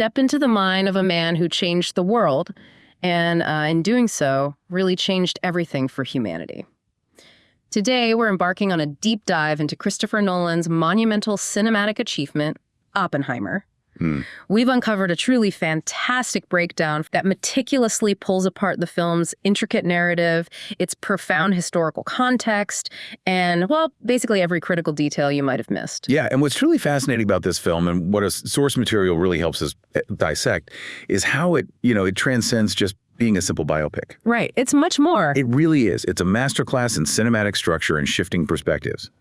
step into the mind of a man who changed the world, and in doing so, really changed everything for humanity. Today, we're embarking on a deep dive into Christopher Nolan's monumental cinematic achievement, Oppenheimer. We've uncovered a truly fantastic breakdown that meticulously pulls apart the film's intricate narrative, its profound historical context, and, well, basically every critical detail you might have missed. Yeah, and what's truly fascinating about this film, and what a source material really helps us dissect, is how it transcends just being a simple biopic. Right. It's much more. It really is. It's a masterclass in cinematic structure and shifting perspectives.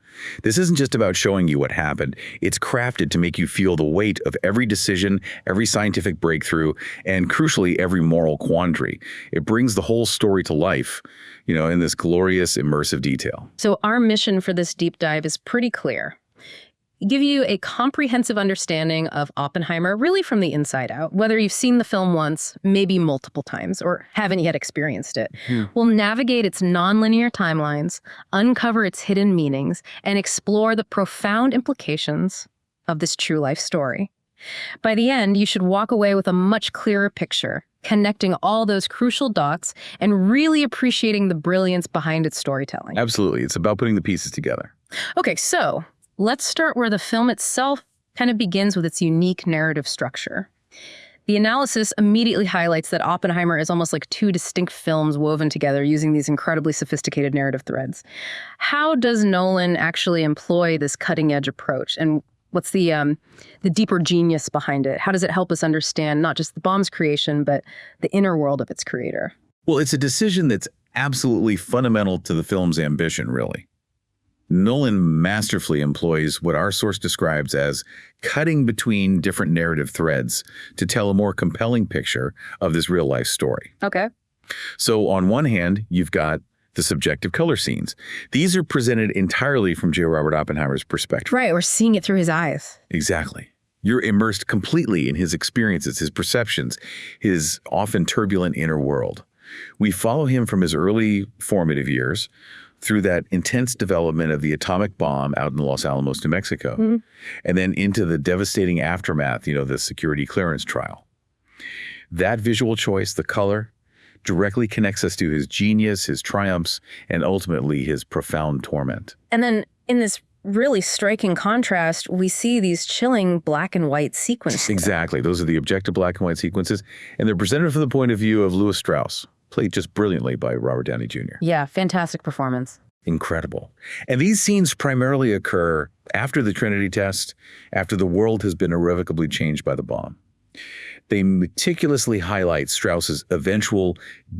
This isn't just about showing you what happened. It's crafted to make you feel the weight of every decision, every scientific breakthrough, and crucially, every moral quandary. It brings the whole story to life, in this glorious, immersive detail. So our mission for this deep dive is pretty clear. Give you a comprehensive understanding of Oppenheimer, really from the inside out, whether you've seen the film once, maybe multiple times, or haven't yet experienced it. We'll navigate its nonlinear timelines, uncover its hidden meanings, and explore the profound implications of this true life story. By the end, you should walk away with a much clearer picture, connecting all those crucial dots and really appreciating the brilliance behind its storytelling. Absolutely. It's about putting the pieces together. Okay, so let's start where the film itself kind of begins with its unique narrative structure. The analysis immediately highlights that Oppenheimer is almost like two distinct films woven together using these incredibly sophisticated narrative threads. How does Nolan actually employ this cutting-edge approach? And what's the deeper genius behind it? How does it help us understand not just the bomb's creation, but the inner world of its creator? Well, it's a decision that's absolutely fundamental to the film's ambition, really. Nolan masterfully employs what our source describes as cutting between different narrative threads to tell a more compelling picture of this real-life story. Okay. So on one hand, you've got the subjective color scenes. These are presented entirely from J. Robert Oppenheimer's perspective. Right, we're seeing it through his eyes. Exactly. You're immersed completely in his experiences, his perceptions, his often turbulent inner world. We follow him from his early formative years through that intense development of the atomic bomb out in Los Alamos, New Mexico, and then into the devastating aftermath, the security clearance trial. That visual choice, the color, directly connects us to his genius, his triumphs, and ultimately his profound torment. And then in this really striking contrast, we see these chilling black and white sequences. Exactly. Those are the objective black and white sequences, and they're presented from the point of view of Louis Strauss, played just brilliantly by Robert Downey Jr. Yeah, fantastic performance. Incredible. And these scenes primarily occur after the Trinity test, after the world has been irrevocably changed by the bomb. They meticulously highlight Strauss's eventual,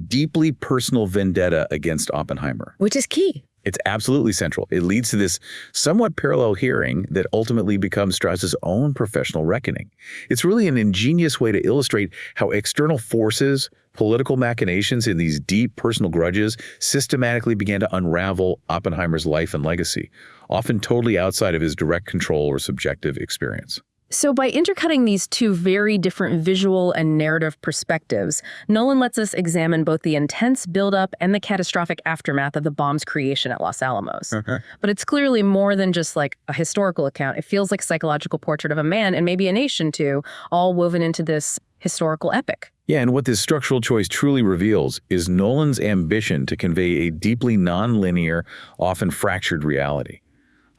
deeply personal vendetta against Oppenheimer. Which is key. It's absolutely central. It leads to this somewhat parallel hearing that ultimately becomes Strauss's own professional reckoning. It's really an ingenious way to illustrate how external forces, political machinations, and these deep personal grudges systematically began to unravel Oppenheimer's life and legacy, often totally outside of his direct control or subjective experience. So by intercutting these two very different visual and narrative perspectives, Nolan lets us examine both the intense buildup and the catastrophic aftermath of the bomb's creation at Los Alamos. But it's clearly more than just like a historical account. It feels like a psychological portrait of a man and maybe a nation too, all woven into this historical epic. Yeah, and what this structural choice truly reveals is Nolan's ambition to convey a deeply nonlinear, often fractured reality.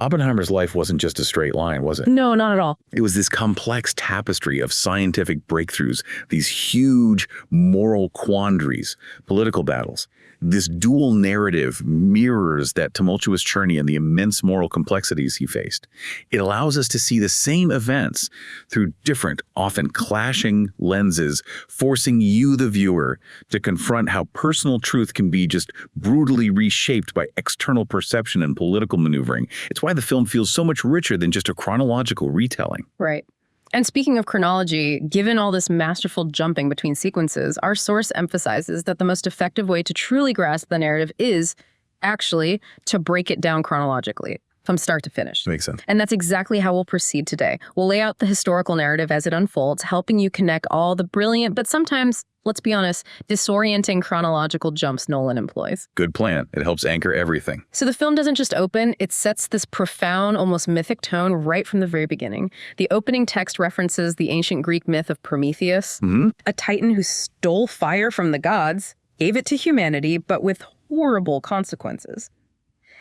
Oppenheimer's life wasn't just a straight line, was it? No, not at all. It was this complex tapestry of scientific breakthroughs, these huge moral quandaries, political battles. This dual narrative mirrors that tumultuous journey and the immense moral complexities he faced. It allows us to see the same events through different, often clashing lenses, forcing you, the viewer, to confront how personal truth can be just brutally reshaped by external perception and political maneuvering. It's why the film feels so much richer than just a chronological retelling. Right. And speaking of chronology, given all this masterful jumping between sequences, our source emphasizes that the most effective way to truly grasp the narrative is actually to break it down chronologically. from start to finish. Makes sense. And that's exactly how we'll proceed today. We'll lay out the historical narrative as it unfolds, helping you connect all the brilliant, but sometimes, let's be honest, disorienting chronological jumps Nolan employs. Good plan. It helps anchor everything. So the film doesn't just open, it sets this profound, almost mythic tone right from the very beginning. The opening text references the ancient Greek myth of Prometheus, a titan who stole fire from the gods, gave it to humanity, but with horrible consequences.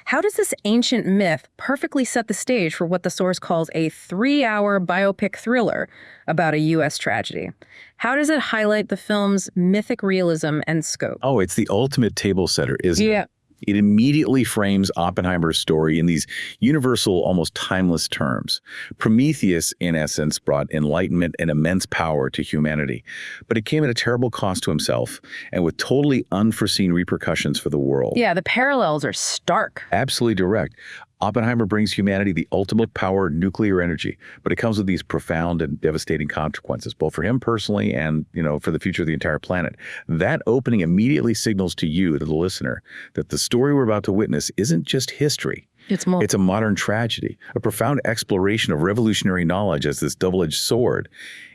How does this ancient myth perfectly set the stage for what the source calls a 3-hour biopic thriller about a U.S. tragedy? How does it highlight the film's mythic realism and scope? Oh, it's the ultimate table setter, isn't it? Yeah. It immediately frames Oppenheimer's story in these universal, almost timeless terms. Prometheus, in essence, brought enlightenment and immense power to humanity, but it came at a terrible cost to himself and with totally unforeseen repercussions for the world. Yeah, the parallels are stark. Absolutely direct. Oppenheimer brings humanity the ultimate power, nuclear energy, but it comes with these profound and devastating consequences, both for him personally and, for the future of the entire planet. That opening immediately signals to you, to the listener, that the story we're about to witness isn't just history. It's more. It's a modern tragedy, a profound exploration of revolutionary knowledge as this double-edged sword.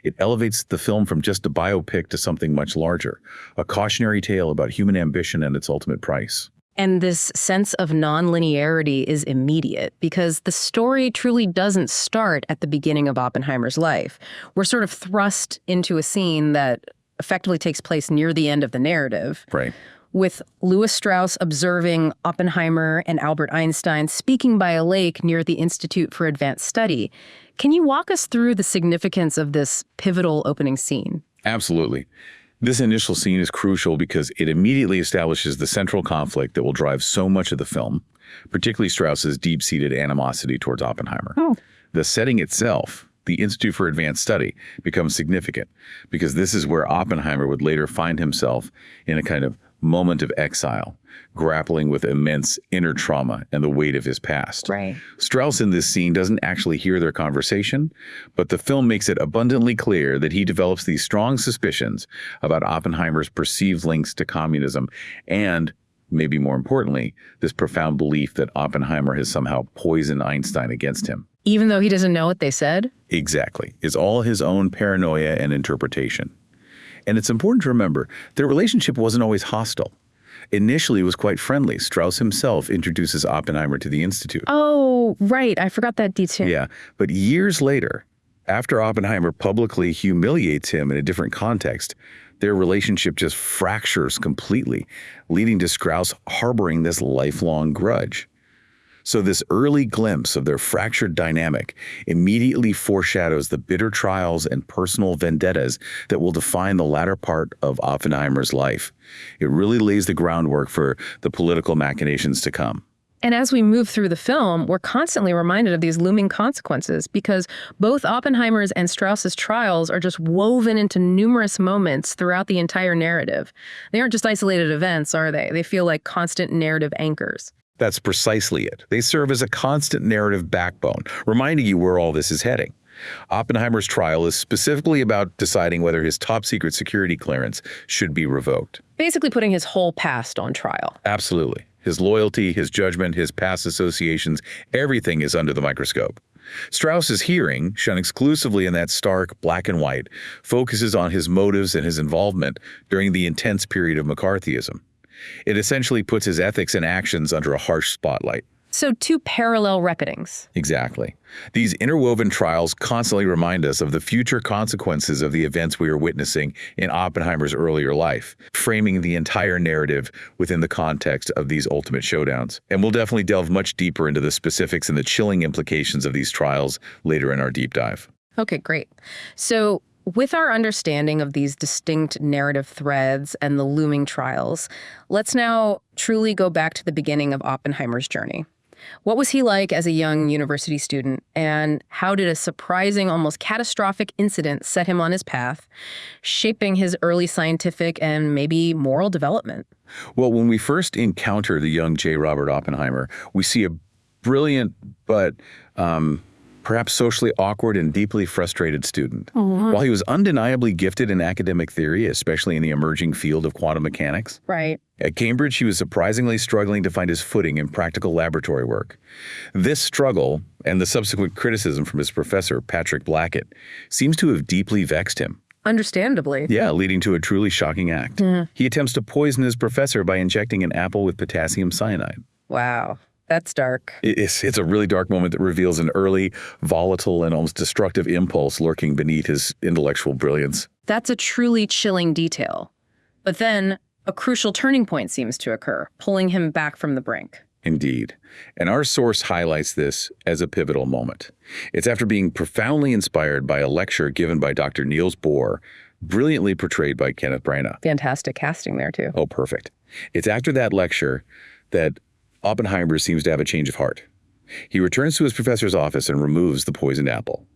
It elevates the film from just a biopic to something much larger, a cautionary tale about human ambition and its ultimate price. And this sense of non-linearity is immediate because the story truly doesn't start at the beginning of Oppenheimer's life. We're sort of thrust into a scene that effectively takes place near the end of the narrative. Right. With Louis Strauss observing Oppenheimer and Albert Einstein speaking by a lake near the Institute for Advanced Study. Can you walk us through the significance of this pivotal opening scene? Absolutely. This initial scene is crucial because it immediately establishes the central conflict that will drive so much of the film, particularly Strauss's deep-seated animosity towards Oppenheimer. The setting itself, the Institute for Advanced Study, becomes significant because this is where Oppenheimer would later find himself in a kind of moment of exile, grappling with immense inner trauma and the weight of his past. Right. Strauss in this scene doesn't actually hear their conversation, but the film makes it abundantly clear that he develops these strong suspicions about Oppenheimer's perceived links to communism and, maybe more importantly, this profound belief that Oppenheimer has somehow poisoned Einstein against him. Even though he doesn't know what they said? Exactly. It's all his own paranoia and interpretation. And it's important to remember their relationship wasn't always hostile. Initially, it was quite friendly. Strauss himself introduces Oppenheimer to the Institute. Oh, right. I forgot that detail. Yeah, but years later, after Oppenheimer publicly humiliates him in a different context, their relationship just fractures completely, leading to Strauss harboring this lifelong grudge. So this early glimpse of their fractured dynamic immediately foreshadows the bitter trials and personal vendettas that will define the latter part of Oppenheimer's life. It really lays the groundwork for the political machinations to come. And as we move through the film, we're constantly reminded of these looming consequences because both Oppenheimer's and Strauss's trials are just woven into numerous moments throughout the entire narrative. They aren't just isolated events, are they? They feel like constant narrative anchors. That's precisely it. They serve as a constant narrative backbone, reminding you where all this is heading. Oppenheimer's trial is specifically about deciding whether his top-secret security clearance should be revoked. Basically putting his whole past on trial. Absolutely. His loyalty, his judgment, his past associations, everything is under the microscope. Strauss's hearing, shown exclusively in that stark black and white, focuses on his motives and his involvement during the intense period of McCarthyism. It essentially puts his ethics and actions under a harsh spotlight. So two parallel reckonings. Exactly. These interwoven trials constantly remind us of the future consequences of the events we are witnessing in Oppenheimer's earlier life, framing the entire narrative within the context of these ultimate showdowns. And we'll definitely delve much deeper into the specifics and the chilling implications of these trials later in our deep dive. Okay, great. So with our understanding of these distinct narrative threads and the looming trials, let's now truly go back to the beginning of Oppenheimer's journey. What was he like as a young university student, and how did a surprising, almost catastrophic incident set him on his path, shaping his early scientific and maybe moral development? Well, when we first encounter the young J. Robert Oppenheimer, we see a brilliant but perhaps socially awkward and deeply frustrated student. While he was undeniably gifted in academic theory, especially in the emerging field of quantum mechanics, Right. at Cambridge, he was surprisingly struggling to find his footing in practical laboratory work. This struggle, and the subsequent criticism from his professor, Patrick Blackett, seems to have deeply vexed him. Understandably. Yeah, leading to a truly shocking act. He attempts to poison his professor by injecting an apple with potassium cyanide. Wow. That's dark. It's a really dark moment that reveals an early, volatile, and almost destructive impulse lurking beneath his intellectual brilliance. That's a truly chilling detail. But then a crucial turning point seems to occur, pulling him back from the brink. Indeed. And our source highlights this as a pivotal moment. It's after being profoundly inspired by a lecture given by Dr. Niels Bohr, brilliantly portrayed by Kenneth Branagh. Fantastic casting there, too. Oh, perfect. It's after that lecture that Oppenheimer seems to have a change of heart. He returns to his professor's office and removes the poisoned apple.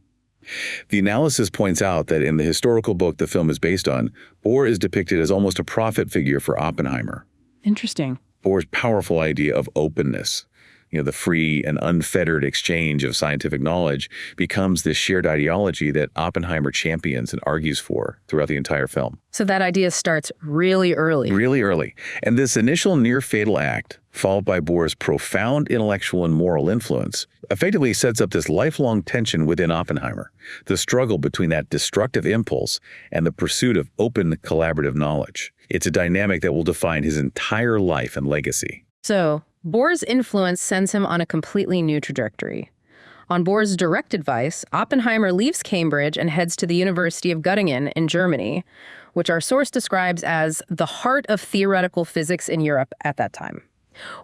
The analysis points out that in the historical book the film is based on, Bohr is depicted as almost a prophet figure for Oppenheimer. Interesting. Bohr's powerful idea of openness, the free and unfettered exchange of scientific knowledge, becomes this shared ideology that Oppenheimer champions and argues for throughout the entire film. So that idea starts really early. Really early. And this initial near-fatal act, followed by Bohr's profound intellectual and moral influence, effectively sets up this lifelong tension within Oppenheimer, the struggle between that destructive impulse and the pursuit of open, collaborative knowledge. It's a dynamic that will define his entire life and legacy. So, Bohr's influence sends him on a completely new trajectory. On Bohr's direct advice, Oppenheimer leaves Cambridge and heads to the University of Göttingen in Germany, which our source describes as the heart of theoretical physics in Europe at that time.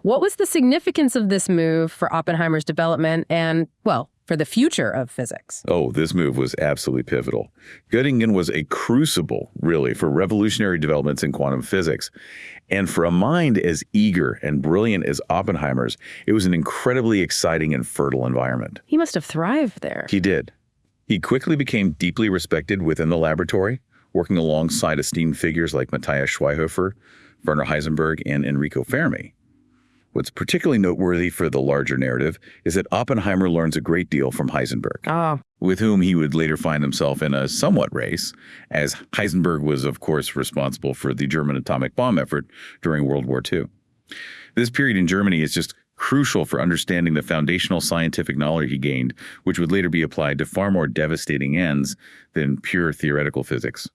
What was the significance of this move for Oppenheimer's development and, well, for the future of physics? Oh, this move was absolutely pivotal. Göttingen was a crucible, really, for revolutionary developments in quantum physics. And for a mind as eager and brilliant as Oppenheimer's, it was an incredibly exciting and fertile environment. He must have thrived there. He did. He quickly became deeply respected within the laboratory, working alongside esteemed figures like Matthias Schweighöfer, Werner Heisenberg, and Enrico Fermi. What's particularly noteworthy for the larger narrative is that Oppenheimer learns a great deal from Heisenberg, with whom he would later find himself in a somewhat race, as Heisenberg was, of course, responsible for the German atomic bomb effort during World War II. This period in Germany is just crucial for understanding the foundational scientific knowledge he gained, which would later be applied to far more devastating ends than pure theoretical physics.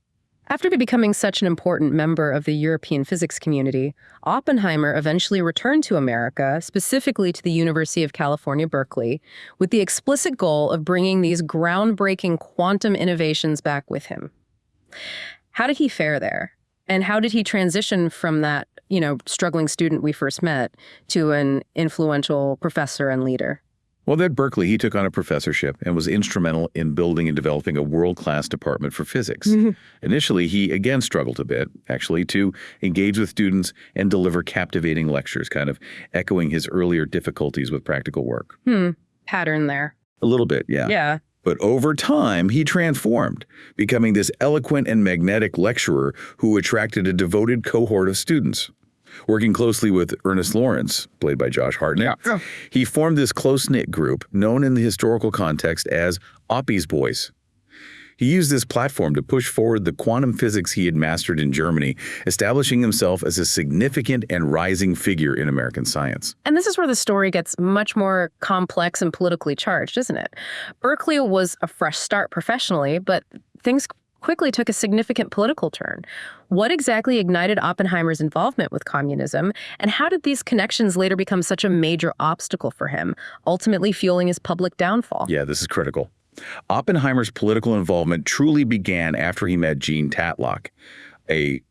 After becoming such an important member of the European physics community, Oppenheimer eventually returned to America, specifically to the University of California, Berkeley, with the explicit goal of bringing these groundbreaking quantum innovations back with him. How did he fare there? And how did he transition from that, struggling student we first met to an influential professor and leader? Well, at Berkeley, he took on a professorship and was instrumental in building and developing a world-class department for physics. Initially, he again struggled a bit, actually, to engage with students and deliver captivating lectures, kind of echoing his earlier difficulties with practical work. Pattern there. A little bit, yeah. Yeah. But over time, he transformed, becoming this eloquent and magnetic lecturer who attracted a devoted cohort of students. Working closely with Ernest Lawrence, played by Josh Hartnett, he formed this close-knit group known in the historical context as Oppie's Boys. He used this platform to push forward the quantum physics he had mastered in Germany, establishing himself as a significant and rising figure in American science. And this is where the story gets much more complex and politically charged, isn't it? Berkeley was a fresh start professionally, but things quickly took a significant political turn. What exactly ignited Oppenheimer's involvement with communism, and how did these connections later become such a major obstacle for him, ultimately fueling his public downfall? Yeah, this is critical. Oppenheimer's political involvement truly began after he met Jean Tatlock, a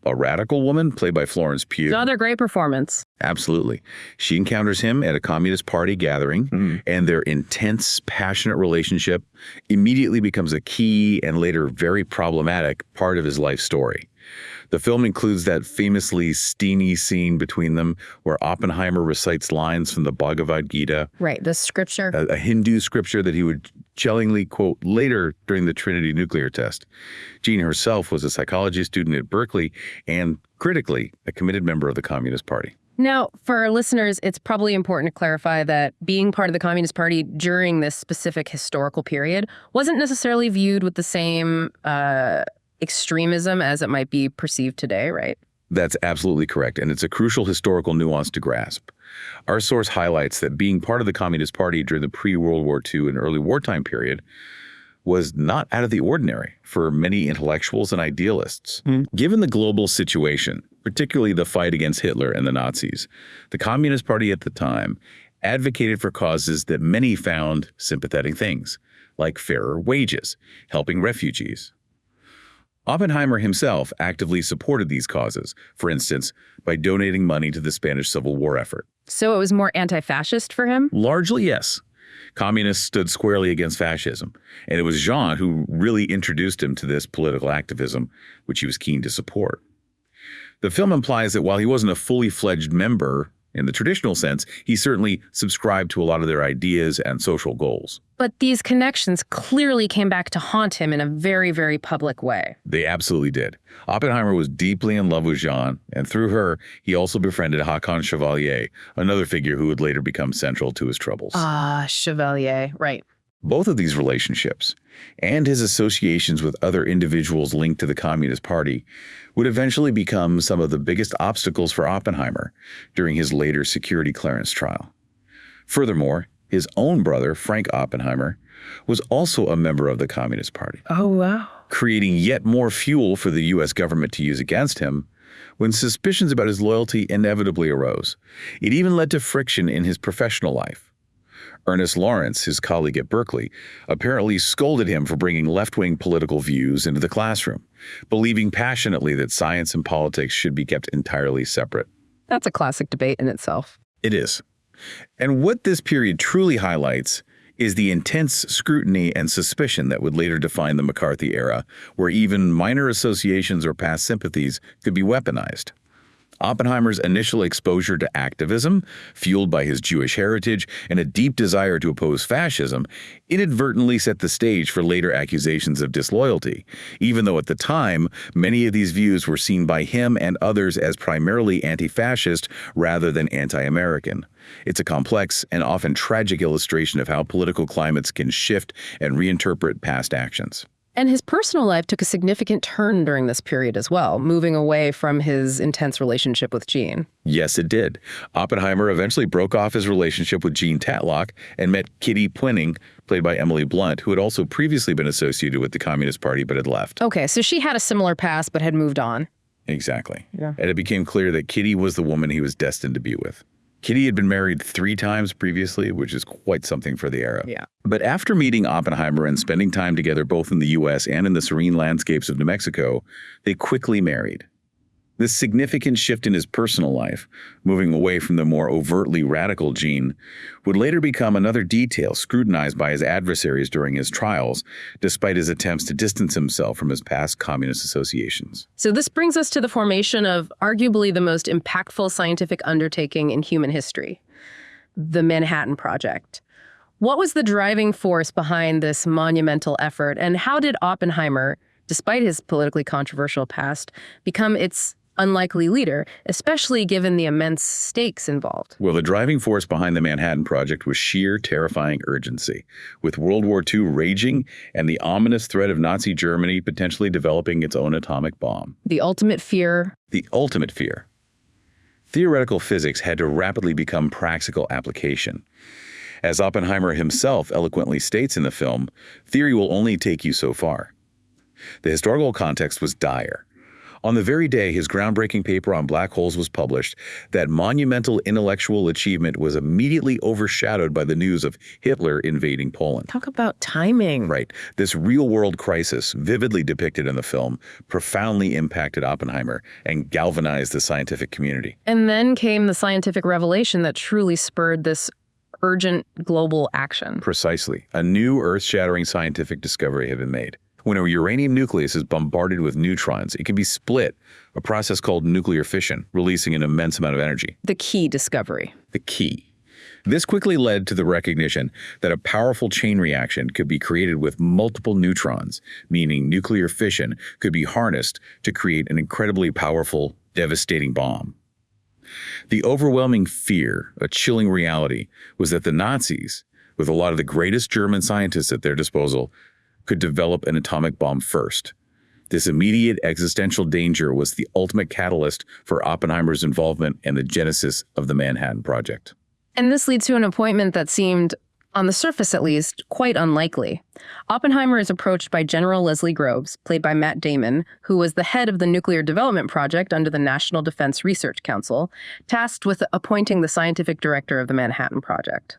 radical woman played by Florence Pugh. Another great performance. Absolutely. She encounters him at a Communist Party gathering, and their intense, passionate relationship immediately becomes a key and later very problematic part of his life story. The film includes that famously steamy scene between them where Oppenheimer recites lines from the Bhagavad Gita. Right, the scripture. A Hindu scripture that he would chillingly quote later during the Trinity nuclear test. Jean herself was a psychology student at Berkeley and, critically, a committed member of the Communist Party. Now, for our listeners, it's probably important to clarify that being part of the Communist Party during this specific historical period wasn't necessarily viewed with the same extremism as it might be perceived today, right? That's absolutely correct, and it's a crucial historical nuance to grasp. Our source highlights that being part of the Communist Party during the pre-World War II and early wartime period was not out of the ordinary for many intellectuals and idealists. Given the global situation, particularly the fight against Hitler and the Nazis, the Communist Party at the time advocated for causes that many found sympathetic things, like fairer wages, helping refugees. Oppenheimer himself actively supported these causes, for instance, by donating money to the Spanish Civil War effort. So it was more anti-fascist for him? Largely, yes. Communists stood squarely against fascism, and it was Jean who really introduced him to this political activism, which he was keen to support. The film implies that while he wasn't a fully fledged member in the traditional sense, he certainly subscribed to a lot of their ideas and social goals. But these connections clearly came back to haunt him in a very, very public way. They absolutely did. Oppenheimer was deeply in love with Jean, and through her, he also befriended Haakon Chevalier, another figure who would later become central to his troubles. Chevalier, right. Both of these relationships, and his associations with other individuals linked to the Communist Party, would eventually become some of the biggest obstacles for Oppenheimer during his later security clearance trial. Furthermore, his own brother, Frank Oppenheimer, was also a member of the Communist Party. Oh, wow. Creating yet more fuel for the U.S. government to use against him when suspicions about his loyalty inevitably arose. It even led to friction in his professional life. Ernest Lawrence, his colleague at Berkeley, apparently scolded him for bringing left-wing political views into the classroom, believing passionately that science and politics should be kept entirely separate. That's a classic debate in itself. It is. And what this period truly highlights is the intense scrutiny and suspicion that would later define the McCarthy era, where even minor associations or past sympathies could be weaponized. Oppenheimer's initial exposure to activism, fueled by his Jewish heritage and a deep desire to oppose fascism, inadvertently set the stage for later accusations of disloyalty, even though at the time, many of these views were seen by him and others as primarily anti-fascist rather than anti-American. It's a complex and often tragic illustration of how political climates can shift and reinterpret past actions. And his personal life took a significant turn during this period as well, moving away from his intense relationship with Jean. Yes, it did. Oppenheimer eventually broke off his relationship with Jean Tatlock and met Kitty Pwinning, played by Emily Blunt, who had also previously been associated with the Communist Party but had left. Okay, so she had a similar past but had moved on. Exactly. Yeah. And it became clear that Kitty was the woman he was destined to be with. Kitty had been married 3 times previously, which is quite something for the era. Yeah. But after meeting Oppenheimer and spending time together both in the U.S. and in the serene landscapes of New Mexico, they quickly married. This significant shift in his personal life, moving away from the more overtly radical Jean, would later become another detail scrutinized by his adversaries during his trials, despite his attempts to distance himself from his past communist associations. So this brings us to the formation of arguably the most impactful scientific undertaking in human history, the Manhattan Project. What was the driving force behind this monumental effort, and how did Oppenheimer, despite his politically controversial past, become its unlikely leader, especially given the immense stakes involved? Well, the driving force behind the Manhattan Project was sheer terrifying urgency. With World War II raging and the ominous threat of Nazi Germany potentially developing its own atomic bomb. The ultimate fear. The ultimate fear. Theoretical physics had to rapidly become practical application. As Oppenheimer himself eloquently states in the film, theory will only take you so far. The historical context was dire. On the very day his groundbreaking paper on black holes was published, that monumental intellectual achievement was immediately overshadowed by the news of Hitler invading Poland. Talk about timing. Right. This real-world crisis, vividly depicted in the film, profoundly impacted Oppenheimer and galvanized the scientific community. And then came the scientific revelation that truly spurred this urgent global action. Precisely. A new earth-shattering scientific discovery had been made. When a uranium nucleus is bombarded with neutrons, it can be split, a process called nuclear fission, releasing an immense amount of energy. The key discovery. The key. This quickly led to the recognition that a powerful chain reaction could be created with multiple neutrons, meaning nuclear fission could be harnessed to create an incredibly powerful, devastating bomb. The overwhelming fear, a chilling reality, was that the Nazis, with a lot of the greatest German scientists at their disposal, could develop an atomic bomb first. This immediate existential danger was the ultimate catalyst for Oppenheimer's involvement and the genesis of the Manhattan Project. And this leads to an appointment that seemed, on the surface at least, quite unlikely. Oppenheimer is approached by General Leslie Groves, played by Matt Damon, who was the head of the nuclear development project under the National Defense Research Council, tasked with appointing the scientific director of the Manhattan Project.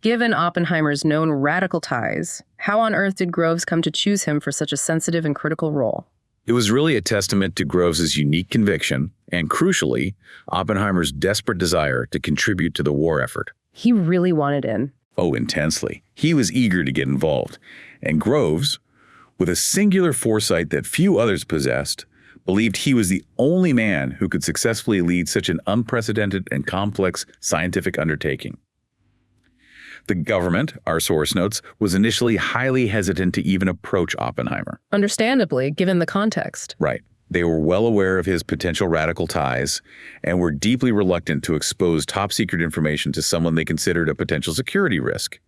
Given Oppenheimer's known radical ties, how on earth did Groves come to choose him for such a sensitive and critical role? It was really a testament to Groves's unique conviction and, crucially, Oppenheimer's desperate desire to contribute to the war effort. He really wanted in. Oh, intensely. He was eager to get involved. And Groves, with a singular foresight that few others possessed, believed he was the only man who could successfully lead such an unprecedented and complex scientific undertaking. The government, our source notes, was initially highly hesitant to even approach Oppenheimer. Understandably, given the context. Right. They were well aware of his potential radical ties and were deeply reluctant to expose top-secret information to someone they considered a potential security risk.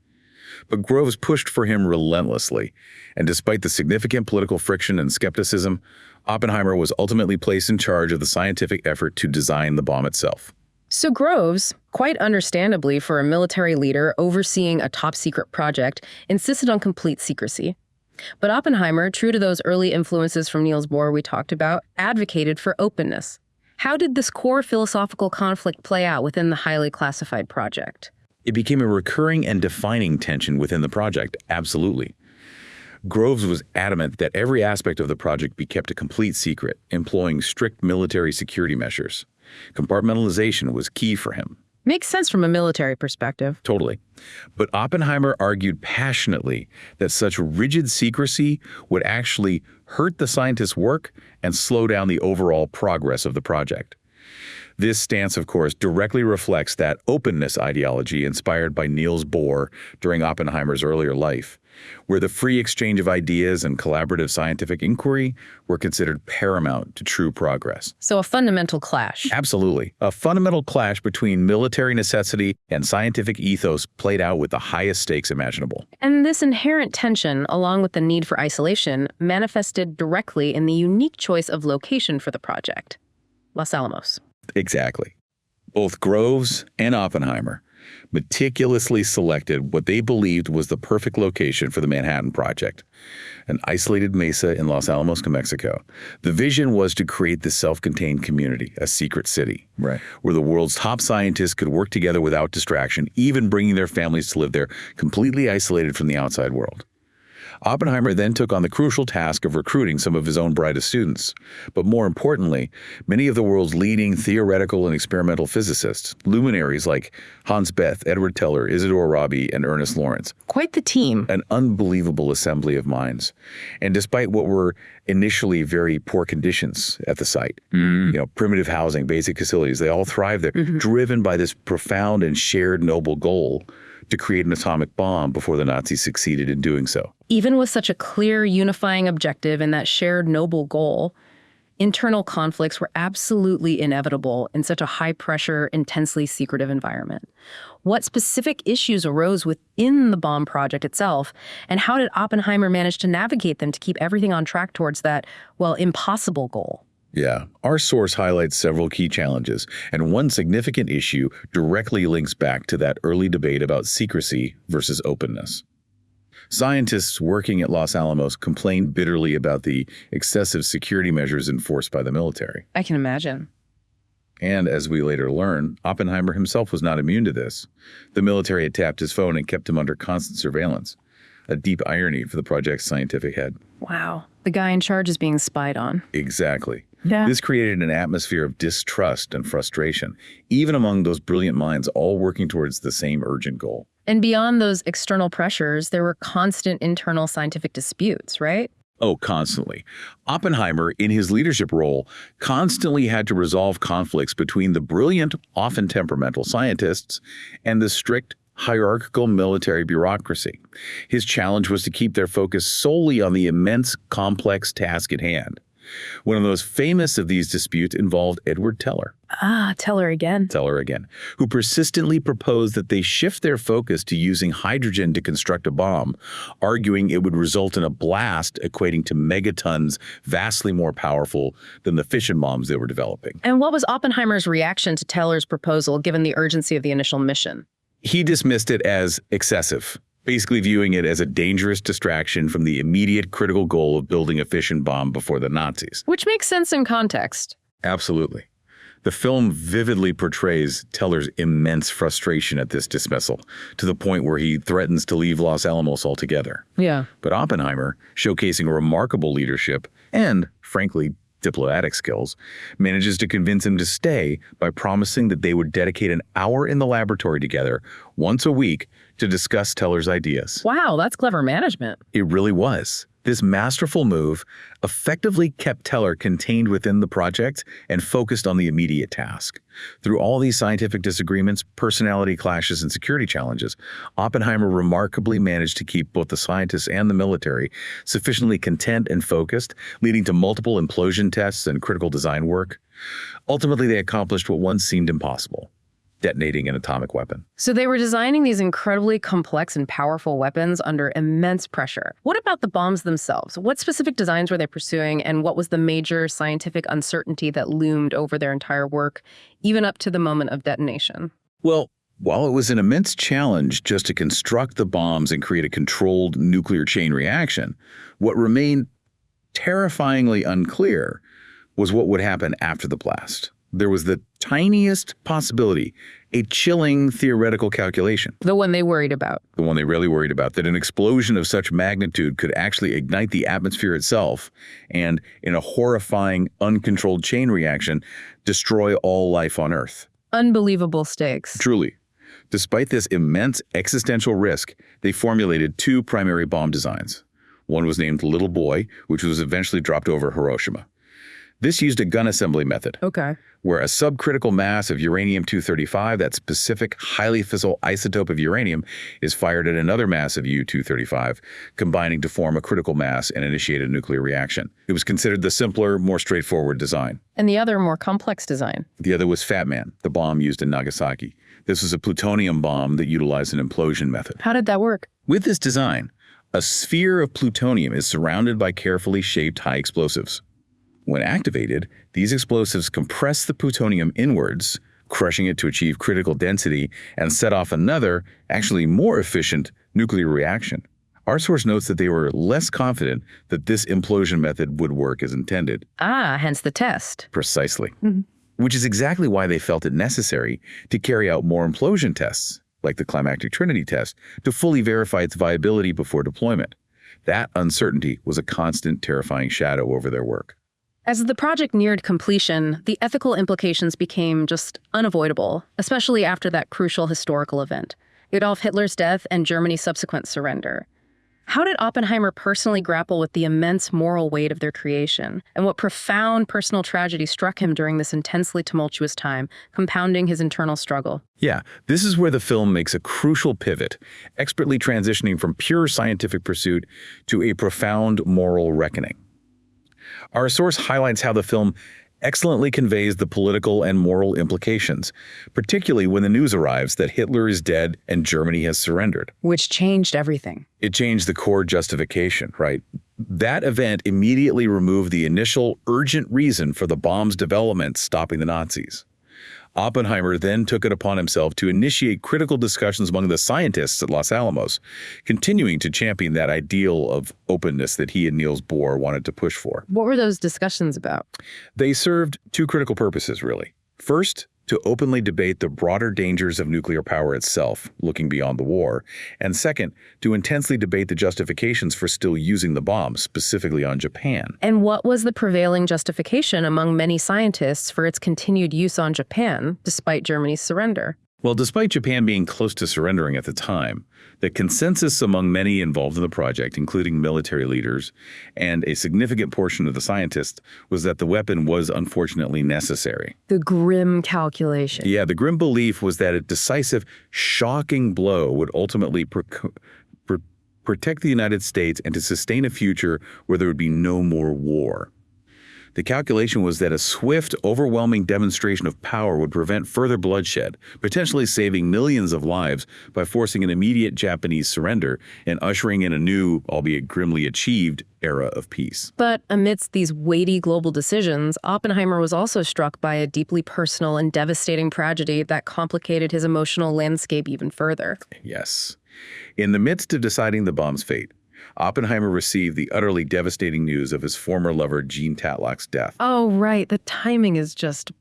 But Groves pushed for him relentlessly, and despite the significant political friction and skepticism, Oppenheimer was ultimately placed in charge of the scientific effort to design the bomb itself. So Groves, quite understandably for a military leader overseeing a top-secret project, insisted on complete secrecy. But Oppenheimer, true to those early influences from Niels Bohr we talked about, advocated for openness. How did this core philosophical conflict play out within the highly classified project? It became a recurring and defining tension within the project, absolutely. Groves was adamant that every aspect of the project be kept a complete secret, employing strict military security measures. Compartmentalization was key for him. Makes sense from a military perspective. Totally. But Oppenheimer argued passionately that such rigid secrecy would actually hurt the scientists' work and slow down the overall progress of the project. This stance, of course, directly reflects that openness ideology inspired by Niels Bohr during Oppenheimer's earlier life, where the free exchange of ideas and collaborative scientific inquiry were considered paramount to true progress. So a fundamental clash. Absolutely. A fundamental clash between military necessity and scientific ethos played out with the highest stakes imaginable. And this inherent tension, along with the need for isolation, manifested directly in the unique choice of location for the project: Los Alamos. Exactly. Both Groves and Oppenheimer meticulously selected what they believed was the perfect location for the Manhattan Project, an isolated mesa in Los Alamos, New Mexico. The vision was to create this self-contained community, a secret city, where the world's top scientists could work together without distraction, even bringing their families to live there, completely isolated from the outside world. Oppenheimer then took on the crucial task of recruiting some of his own brightest students. But more importantly, many of the world's leading theoretical and experimental physicists, luminaries like Hans Bethe, Edward Teller, Isidore Rabi, and Ernest Lawrence. Quite the team. An unbelievable assembly of minds. And despite what were initially very poor conditions at the site, primitive housing, basic facilities, they all thrived there, driven by this profound and shared noble goal to create an atomic bomb before the Nazis succeeded in doing so. Even with such a clear unifying objective and that shared noble goal, internal conflicts were absolutely inevitable in such a high-pressure, intensely secretive environment. What specific issues arose within the bomb project itself, and how did Oppenheimer manage to navigate them to keep everything on track towards that, impossible goal? Yeah, our source highlights several key challenges, and one significant issue directly links back to that early debate about secrecy versus openness. Scientists working at Los Alamos complained bitterly about the excessive security measures enforced by the military. I can imagine. And as we later learn, Oppenheimer himself was not immune to this. The military had tapped his phone and kept him under constant surveillance, a deep irony for the project's scientific head. Wow. The guy in charge is being spied on. Exactly. Yeah. This created an atmosphere of distrust and frustration, even among those brilliant minds all working towards the same urgent goal. And beyond those external pressures, there were constant internal scientific disputes, right? Oh, constantly. Oppenheimer, in his leadership role, constantly had to resolve conflicts between the brilliant, often temperamental scientists and the strict, hierarchical military bureaucracy. His challenge was to keep their focus solely on the immense, complex task at hand. One of the most famous of these disputes involved Edward Teller. Teller again. Teller again, who persistently proposed that they shift their focus to using hydrogen to construct a bomb, arguing it would result in a blast equating to megatons, vastly more powerful than the fission bombs they were developing. And what was Oppenheimer's reaction to Teller's proposal given the urgency of the initial mission? He dismissed it as excessive, basically viewing it as a dangerous distraction from the immediate critical goal of building a fission bomb before the Nazis. Which makes sense in context. Absolutely. The film vividly portrays Teller's immense frustration at this dismissal, to the point where he threatens to leave Los Alamos altogether. Yeah. But Oppenheimer, showcasing remarkable leadership and, frankly, diplomatic skills, manages to convince him to stay by promising that they would dedicate an hour in the laboratory together once a week to discuss Teller's ideas. Wow, that's clever management. It really was. This masterful move effectively kept Teller contained within the project and focused on the immediate task. Through all these scientific disagreements, personality clashes, and security challenges, Oppenheimer remarkably managed to keep both the scientists and the military sufficiently content and focused, leading to multiple implosion tests and critical design work. Ultimately, they accomplished what once seemed impossible: detonating an atomic weapon. So they were designing these incredibly complex and powerful weapons under immense pressure. What about the bombs themselves? What specific designs were they pursuing, and what was the major scientific uncertainty that loomed over their entire work, even up to the moment of detonation? Well, while it was an immense challenge just to construct the bombs and create a controlled nuclear chain reaction, what remained terrifyingly unclear was what would happen after the blast. There was the tiniest possibility, a chilling theoretical calculation. The one they worried about. The one they really worried about, that an explosion of such magnitude could actually ignite the atmosphere itself and, in a horrifying, uncontrolled chain reaction, destroy all life on Earth. Unbelievable stakes. Truly. Despite this immense existential risk, they formulated two primary bomb designs. One was named Little Boy, which was eventually dropped over Hiroshima. This used a gun assembly method, where a subcritical mass of uranium-235, that specific highly fissile isotope of uranium, is fired at another mass of U-235, combining to form a critical mass and initiate a nuclear reaction. It was considered the simpler, more straightforward design. And the other more complex design? The other was Fat Man, the bomb used in Nagasaki. This was a plutonium bomb that utilized an implosion method. How did that work? With this design, a sphere of plutonium is surrounded by carefully shaped high explosives. When activated, these explosives compress the plutonium inwards, crushing it to achieve critical density and set off another, actually more efficient, nuclear reaction. Our source notes that they were less confident that this implosion method would work as intended. Hence the test. Precisely. Which is exactly why they felt it necessary to carry out more implosion tests, like the climactic trinity test, to fully verify its viability before deployment. That uncertainty was a constant, terrifying shadow over their work. As the project neared completion, the ethical implications became just unavoidable, especially after that crucial historical event, Adolf Hitler's death and Germany's subsequent surrender. How did Oppenheimer personally grapple with the immense moral weight of their creation, and what profound personal tragedy struck him during this intensely tumultuous time, compounding his internal struggle? Yeah, this is where the film makes a crucial pivot, expertly transitioning from pure scientific pursuit to a profound moral reckoning. Our source highlights how the film excellently conveys the political and moral implications, particularly when the news arrives that Hitler is dead and Germany has surrendered. Which changed everything. It changed the core justification, right? That event immediately removed the initial urgent reason for the bomb's development stopping the Nazis. Oppenheimer then took it upon himself to initiate critical discussions among the scientists at Los Alamos, continuing to champion that ideal of openness that he and Niels Bohr wanted to push for. What were those discussions about? They served two critical purposes, really. First, to openly debate the broader dangers of nuclear power itself, looking beyond the war, and second, to intensely debate the justifications for still using the bomb, specifically on Japan. And what was the prevailing justification among many scientists for its continued use on Japan, despite Germany's surrender? Well, despite Japan being close to surrendering at the time, the consensus among many involved in the project, including military leaders and a significant portion of the scientists, was that the weapon was unfortunately necessary. The grim calculation. Yeah, the grim belief was that a decisive, shocking blow would ultimately protect the United States and to sustain a future where there would be no more war. The calculation was that a swift, overwhelming demonstration of power would prevent further bloodshed, potentially saving millions of lives by forcing an immediate Japanese surrender and ushering in a new, albeit grimly achieved, era of peace. But amidst these weighty global decisions, Oppenheimer was also struck by a deeply personal and devastating tragedy that complicated his emotional landscape even further. Yes. In the midst of deciding the bomb's fate, Oppenheimer received the utterly devastating news of his former lover Jean Tatlock's death. Oh, right. The timing is just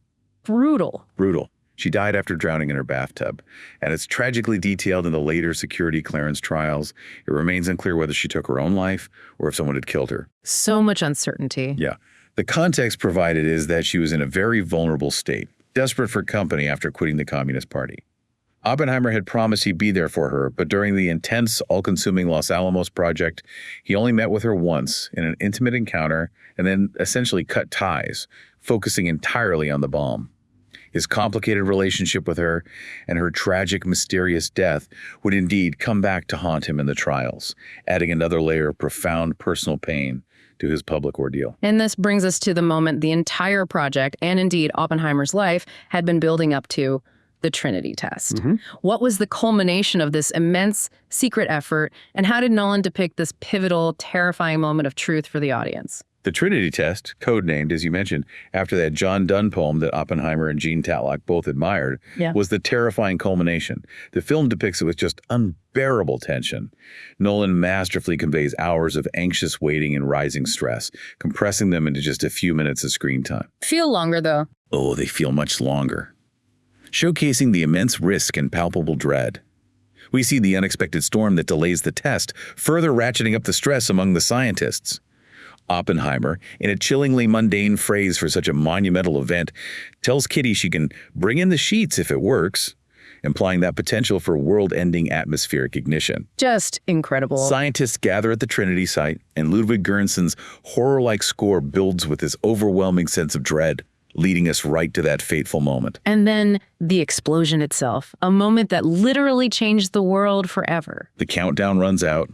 brutal. Brutal. She died after drowning in her bathtub, and it's tragically detailed in the later security clearance trials. It remains unclear whether she took her own life or if someone had killed her. So much uncertainty. Yeah. The context provided is that she was in a very vulnerable state, desperate for company after quitting the Communist Party. Oppenheimer had promised he'd be there for her, but during the intense, all-consuming Los Alamos project, he only met with her once in an intimate encounter and then essentially cut ties, focusing entirely on the bomb. His complicated relationship with her and her tragic, mysterious death would indeed come back to haunt him in the trials, adding another layer of profound personal pain to his public ordeal. And this brings us to the moment the entire project, and indeed Oppenheimer's life, had been building up to: the Trinity test. What was the culmination of this immense secret effort, and how did Nolan depict this pivotal, terrifying moment of truth for the audience? The Trinity test, codenamed, as you mentioned, after that John Donne poem that Oppenheimer and Jean Tatlock both admired, was the terrifying culmination. The film depicts it with just unbearable tension. Nolan masterfully conveys hours of anxious waiting and rising stress, compressing them into just a few minutes of screen time. Feel longer, though. Oh, they feel much longer. Showcasing the immense risk and palpable dread. We see the unexpected storm that delays the test, further ratcheting up the stress among the scientists. Oppenheimer, in a chillingly mundane phrase for such a monumental event, tells Kitty she can bring in the sheets if it works, implying that potential for world-ending atmospheric ignition. Just incredible. Scientists gather at the Trinity site, and Ludwig Göransson's horror-like score builds with this overwhelming sense of dread, leading us right to that fateful moment. And then the explosion itself, a moment that literally changed the world forever. The countdown runs out,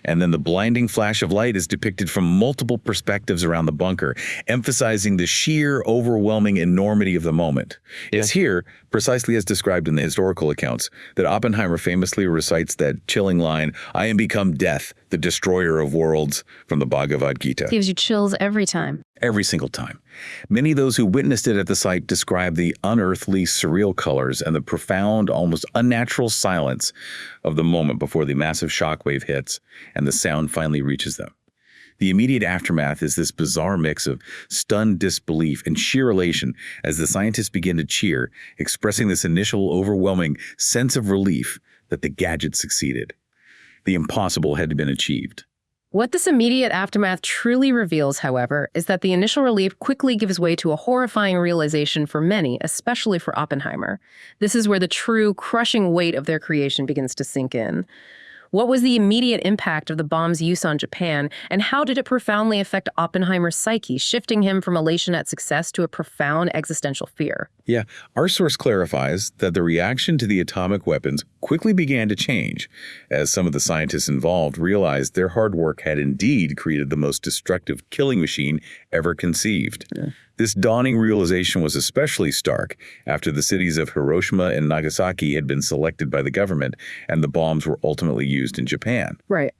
and then the blinding flash of light is depicted from multiple perspectives around the bunker, emphasizing the sheer, overwhelming enormity of the moment. It's here, precisely as described in the historical accounts, that Oppenheimer famously recites that chilling line, "I am become death, the destroyer of worlds," from the Bhagavad Gita. Gives you chills every time. Every single time. Many of those who witnessed it at the site describe the unearthly, surreal colors and the profound, almost unnatural silence of the moment before the massive shockwave hits and the sound finally reaches them. The immediate aftermath is this bizarre mix of stunned disbelief and sheer elation as the scientists begin to cheer, expressing this initial overwhelming sense of relief that the gadget succeeded. The impossible had been achieved. What this immediate aftermath truly reveals, however, is that the initial relief quickly gives way to a horrifying realization for many, especially for Oppenheimer. This is where the true, crushing weight of their creation begins to sink in. What was the immediate impact of the bomb's use on Japan, and how did it profoundly affect Oppenheimer's psyche, shifting him from elation at success to a profound existential fear? Yeah, our source clarifies that the reaction to the atomic weapons quickly began to change, as some of the scientists involved realized their hard work had indeed created the most destructive killing machine ever conceived. This dawning realization was especially stark after the cities of Hiroshima and Nagasaki had been selected by the government and the bombs were ultimately used in Japan. Right.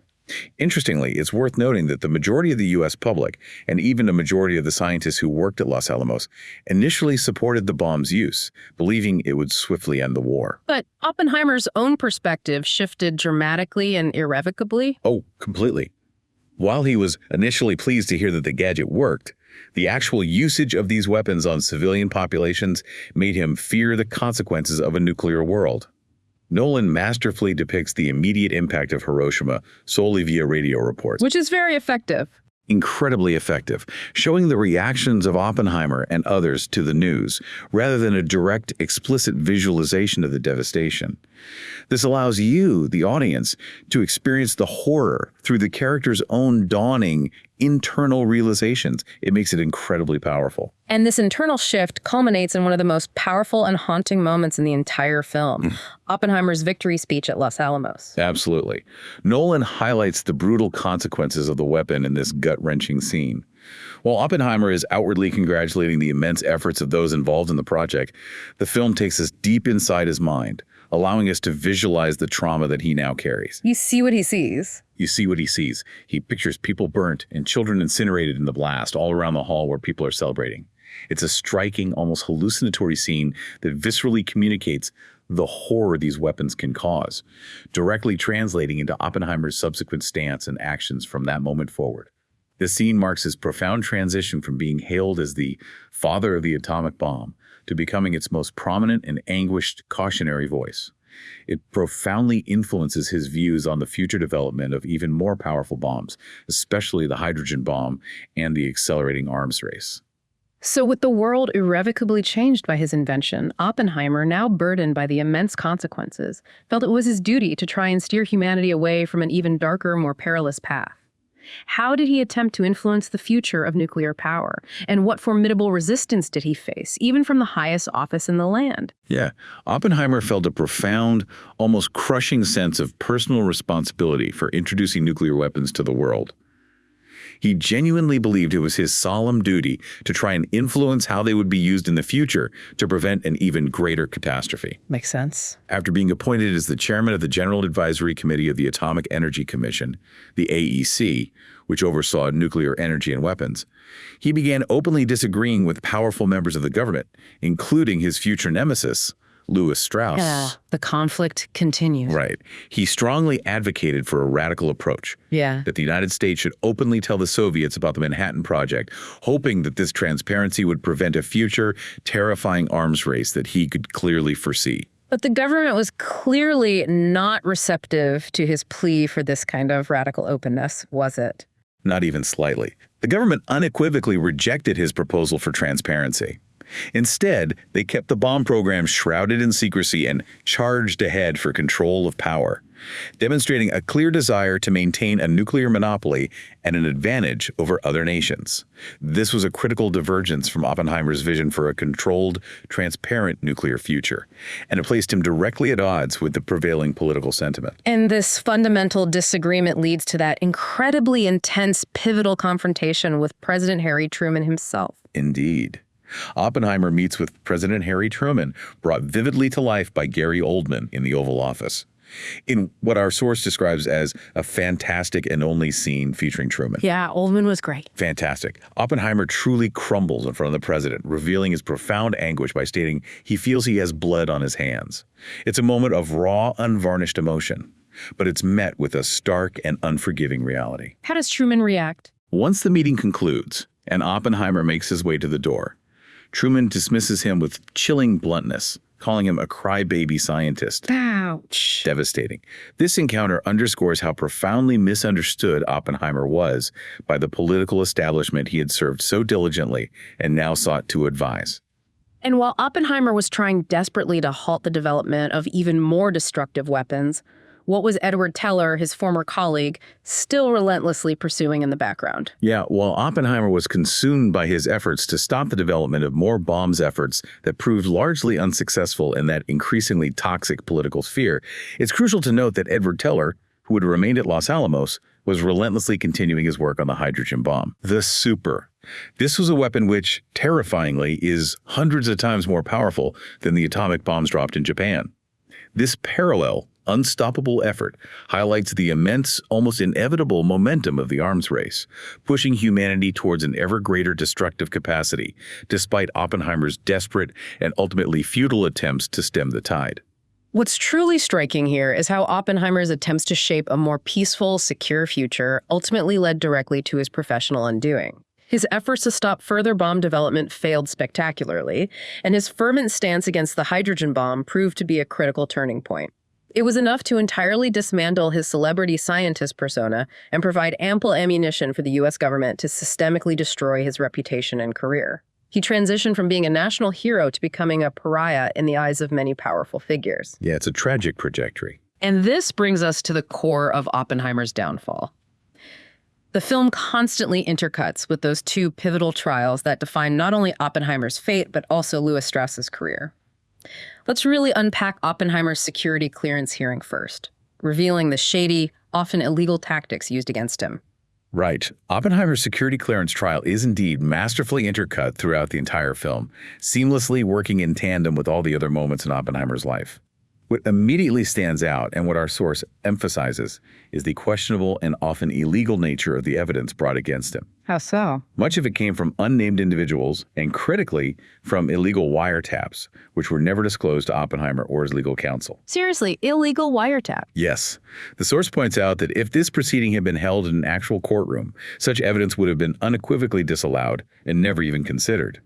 Interestingly, it's worth noting that the majority of the U.S. public, and even a majority of the scientists who worked at Los Alamos, initially supported the bomb's use, believing it would swiftly end the war. But Oppenheimer's own perspective shifted dramatically and irrevocably. Oh, completely. While he was initially pleased to hear that the gadget worked, the actual usage of these weapons on civilian populations made him fear the consequences of a nuclear world. Nolan masterfully depicts the immediate impact of Hiroshima solely via radio reports. Which is very effective. Incredibly effective, showing the reactions of Oppenheimer and others to the news, rather than a direct, explicit visualization of the devastation. This allows you, the audience, to experience the horror through the character's own dawning internal realizations. It makes it incredibly powerful. And this internal shift culminates in one of the most powerful and haunting moments in the entire film, Oppenheimer's victory speech at Los Alamos. Absolutely. Nolan highlights the brutal consequences of the weapon in this gut-wrenching scene. While Oppenheimer is outwardly congratulating the immense efforts of those involved in the project, the film takes us deep inside his mind, allowing us to visualize the trauma that he now carries. You see what he sees. You see what he sees. He pictures people burnt and children incinerated in the blast all around the hall where people are celebrating. It's a striking, almost hallucinatory scene that viscerally communicates the horror these weapons can cause, directly translating into Oppenheimer's subsequent stance and actions from that moment forward. This scene marks his profound transition from being hailed as the father of the atomic bomb to becoming its most prominent and anguished cautionary voice. It profoundly influences his views on the future development of even more powerful bombs, especially the hydrogen bomb and the accelerating arms race. So with the world irrevocably changed by his invention, Oppenheimer, now burdened by the immense consequences, felt it was his duty to try and steer humanity away from an even darker, more perilous path. How did he attempt to influence the future of nuclear power? And what formidable resistance did he face, even from the highest office in the land? Yeah, Oppenheimer felt a profound, almost crushing sense of personal responsibility for introducing nuclear weapons to the world. He genuinely believed it was his solemn duty to try and influence how they would be used in the future to prevent an even greater catastrophe. Makes sense. After being appointed as the chairman of the General Advisory Committee of the Atomic Energy Commission, the AEC, which oversaw nuclear energy and weapons, he began openly disagreeing with powerful members of the government, including his future nemesis, Louis Strauss. Yeah, the conflict continues. Right. He strongly advocated for a radical approach. Yeah. That the United States should openly tell the Soviets about the Manhattan Project, hoping that this transparency would prevent a future terrifying arms race that he could clearly foresee. But the government was clearly not receptive to his plea for this kind of radical openness, was it? Not even slightly. The government unequivocally rejected his proposal for transparency. Instead, they kept the bomb program shrouded in secrecy and charged ahead for control of power, demonstrating a clear desire to maintain a nuclear monopoly and an advantage over other nations. This was a critical divergence from Oppenheimer's vision for a controlled, transparent nuclear future, and it placed him directly at odds with the prevailing political sentiment. And this fundamental disagreement leads to that incredibly intense, pivotal confrontation with President Harry Truman himself. Indeed. Oppenheimer meets with President Harry Truman, brought vividly to life by Gary Oldman in the Oval Office, in what our source describes as a fantastic and only scene featuring Truman. Yeah, Oldman was great. Fantastic. Oppenheimer truly crumbles in front of the president, revealing his profound anguish by stating he feels he has blood on his hands. It's a moment of raw, unvarnished emotion, but it's met with a stark and unforgiving reality. How does Truman react? Once the meeting concludes and Oppenheimer makes his way to the door, Truman dismisses him with chilling bluntness, calling him a crybaby scientist. Ouch. Devastating. This encounter underscores how profoundly misunderstood Oppenheimer was by the political establishment he had served so diligently and now sought to advise. And while Oppenheimer was trying desperately to halt the development of even more destructive weapons, what was Edward Teller, his former colleague, still relentlessly pursuing in the background? Yeah, while Oppenheimer was consumed by his efforts to stop the development of more bombs efforts that proved largely unsuccessful in that increasingly toxic political sphere, it's crucial to note that Edward Teller, who had remained at Los Alamos, was relentlessly continuing his work on the hydrogen bomb, the Super. This was a weapon which, terrifyingly, is hundreds of times more powerful than the atomic bombs dropped in Japan. This parallel, unstoppable effort highlights the immense, almost inevitable momentum of the arms race, pushing humanity towards an ever greater destructive capacity, despite Oppenheimer's desperate and ultimately futile attempts to stem the tide. What's truly striking here is how Oppenheimer's attempts to shape a more peaceful, secure future ultimately led directly to his professional undoing. His efforts to stop further bomb development failed spectacularly, and his fervent stance against the hydrogen bomb proved to be a critical turning point. It was enough to entirely dismantle his celebrity scientist persona and provide ample ammunition for the U.S. government to systemically destroy his reputation and career. He transitioned from being a national hero to becoming a pariah in the eyes of many powerful figures. Yeah, it's a tragic trajectory. And this brings us to the core of Oppenheimer's downfall. The film constantly intercuts with those two pivotal trials that define not only Oppenheimer's fate, but also Louis Strauss's career. Let's really unpack Oppenheimer's security clearance hearing first, revealing the shady, often illegal tactics used against him. Right. Oppenheimer's security clearance trial is indeed masterfully intercut throughout the entire film, seamlessly working in tandem with all the other moments in Oppenheimer's life. What immediately stands out, and what our source emphasizes, is the questionable and often illegal nature of the evidence brought against him. How so? Much of it came from unnamed individuals, and critically, from illegal wiretaps, which were never disclosed to Oppenheimer or his legal counsel. Seriously, illegal wiretap. Yes. The source points out that if this proceeding had been held in an actual courtroom, such evidence would have been unequivocally disallowed and never even considered.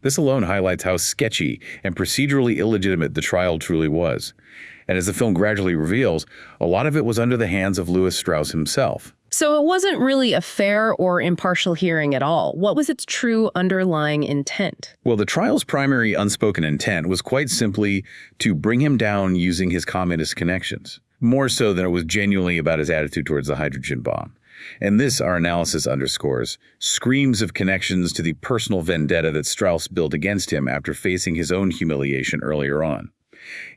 This alone highlights how sketchy and procedurally illegitimate the trial truly was. And as the film gradually reveals, a lot of it was under the hands of Louis Strauss himself. So it wasn't really a fair or impartial hearing at all. What was its true underlying intent? Well, the trial's primary unspoken intent was quite simply to bring him down using his communist connections, more so than it was genuinely about his attitude towards the hydrogen bomb. And this, our analysis underscores, screams of connections to the personal vendetta that Strauss built against him after facing his own humiliation earlier on.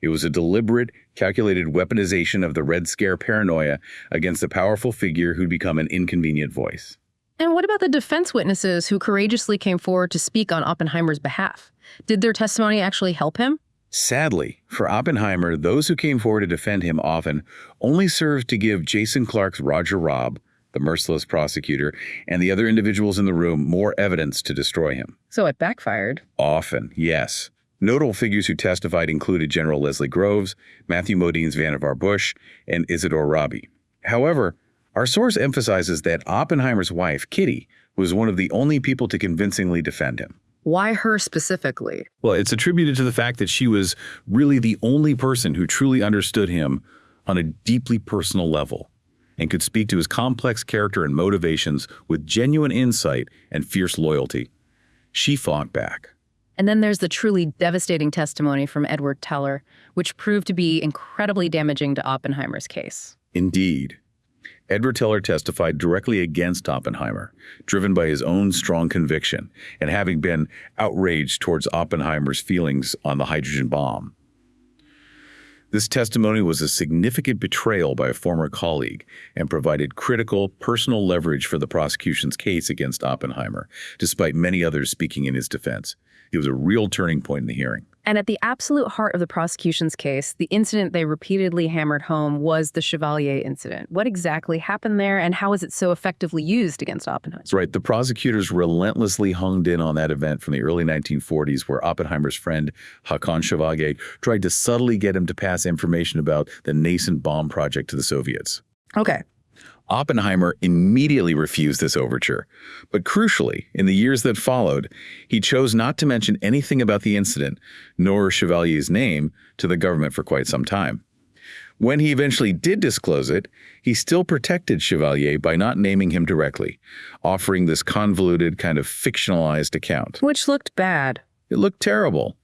It was a deliberate, calculated weaponization of the Red Scare paranoia against a powerful figure who'd become an inconvenient voice. And what about the defense witnesses who courageously came forward to speak on Oppenheimer's behalf? Did their testimony actually help him? Sadly, for Oppenheimer, those who came forward to defend him often only served to give Jason Clarke's Roger Robb, the merciless prosecutor, and the other individuals in the room more evidence to destroy him. So it backfired. Often, yes. Notable figures who testified included General Leslie Groves, Matthew Modine's Vannevar Bush, and Isidore Rabi. However, our source emphasizes that Oppenheimer's wife, Kitty, was one of the only people to convincingly defend him. Why her specifically? Well, it's attributed to the fact that she was really the only person who truly understood him on a deeply personal level, and could speak to his complex character and motivations with genuine insight and fierce loyalty. She fought back. And then there's the truly devastating testimony from Edward Teller, which proved to be incredibly damaging to Oppenheimer's case. Indeed. Edward Teller testified directly against Oppenheimer, driven by his own strong conviction and having been outraged towards Oppenheimer's feelings on the hydrogen bomb. This testimony was a significant betrayal by a former colleague and provided critical, personal leverage for the prosecution's case against Oppenheimer, despite many others speaking in his defense. It was a real turning point in the hearing. And at the absolute heart of the prosecution's case, the incident they repeatedly hammered home was the Chevalier incident. What exactly happened there, and how is it so effectively used against Oppenheimer? That's right. The prosecutors relentlessly honed in on that event from the early 1940s, where Oppenheimer's friend, Hakan Chevalier, tried to subtly get him to pass information about the nascent bomb project to the Soviets. Okay. Oppenheimer immediately refused this overture, but crucially, in the years that followed, he chose not to mention anything about the incident, nor Chevalier's name, to the government for quite some time. When he eventually did disclose it, he still protected Chevalier by not naming him directly, offering this convoluted, kind of fictionalized account. Which looked bad. It looked terrible.